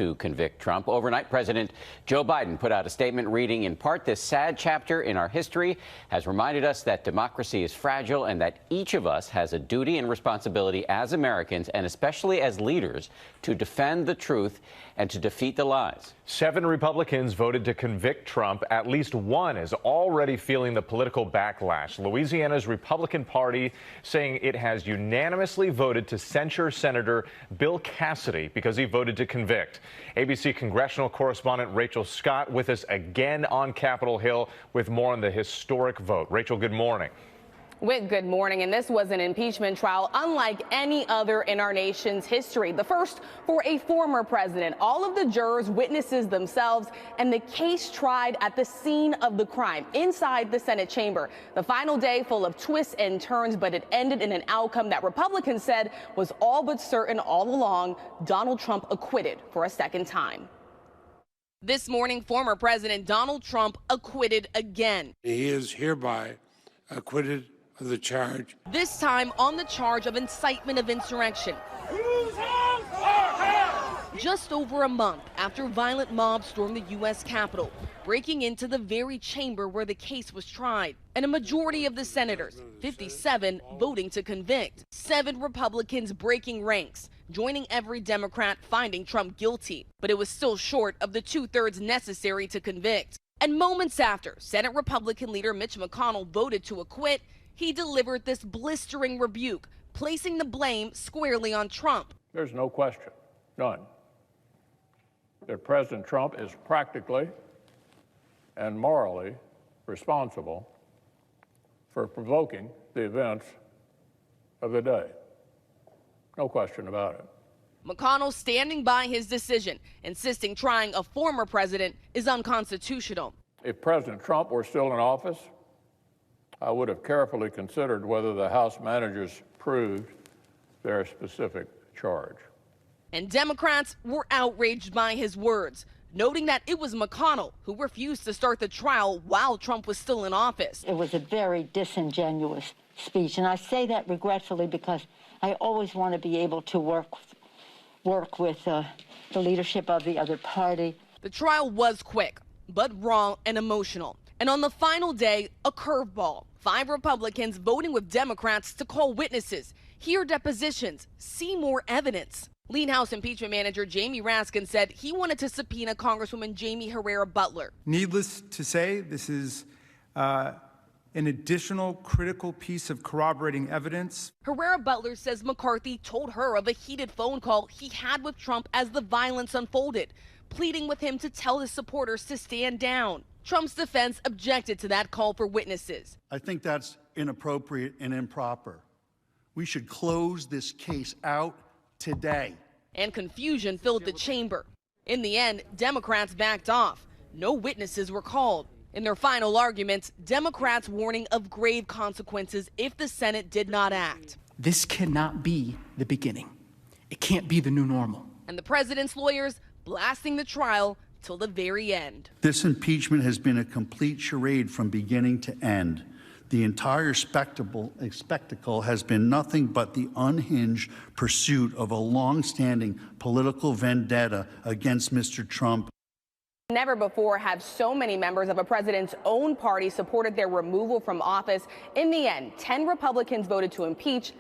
to convict Trump. Overnight, President Joe Biden put out a statement reading in part, "This sad chapter in our history has reminded us that democracy is fragile and that each of us has a duty and responsibility as Americans and especially as leaders to defend the truth and to defeat the lies." 7 Republicans voted to convict Trump. At least one is already feeling the political backlash. Louisiana's Republican Party saying it has unanimously voted to censure Senator Bill Cassidy because he voted to convict. ABC congressional correspondent Rachel Scott with us again on Capitol Hill with more on the historic vote. Rachel, good morning. Whit, good morning. And this was an impeachment trial unlike any other in our nation's history. The first for a former president. All of the jurors, witnesses themselves, and the case tried at the scene of the crime inside the Senate chamber. The final day full of twists and turns, but it ended in an outcome that Republicans said was all but certain all along. Donald Trump acquitted for a second time. This morning, former President Donald Trump acquitted again. He is hereby acquitted of the charge. This time on the charge of incitement of insurrection. Just over a month after violent mobs stormed the U.S. Capitol, breaking into the very chamber where the case was tried. And a majority of the senators, 57, voting to convict. 7 Republicans breaking ranks, joining every Democrat finding Trump guilty. But it was still short of the 2/3 necessary to convict. And moments after Senate Republican leader Mitch McConnell voted to acquit, he delivered this blistering rebuke, placing the blame squarely on Trump. There's no question, none, that President Trump is practically and morally responsible for provoking the events of the day. No question about it. McConnell standing by his decision, insisting trying a former president is unconstitutional. If President Trump were still in office, I would have carefully considered whether the House managers proved their specific charge. And Democrats were outraged by his words, noting that it was McConnell who refused to start the trial while Trump was still in office. It was a very disingenuous speech, and I say that regretfully because I always want to be able to work with the leadership of the other party. The trial was quick, but raw and emotional. And on the final day, a curveball. 5 Republicans voting with Democrats to call witnesses, hear depositions, see more evidence. Lead House impeachment manager Jamie Raskin said he wanted to subpoena Congresswoman Jamie Herrera Butler. Needless to say, this is an additional critical piece of corroborating evidence. Herrera Butler says McCarthy told her of a heated phone call he had with Trump as the violence unfolded, pleading with him to tell his supporters to stand down. Trump's defense objected to that call for witnesses. I think that's inappropriate and improper. We should close this case out today. And confusion filled the chamber. In the end, Democrats backed off. No witnesses were called. In their final arguments, Democrats warning of grave consequences if the Senate did not act. This cannot be the beginning. It can't be the new normal. And the president's lawyers blasting the trial till the very end. This impeachment has been a complete charade from beginning to end. The entire spectacle has been nothing but the unhinged pursuit of a long-standing political vendetta against Mr. Trump. Never before have so many members of a president's own party supported their removal from office. In the end, 10 Republicans voted to impeach.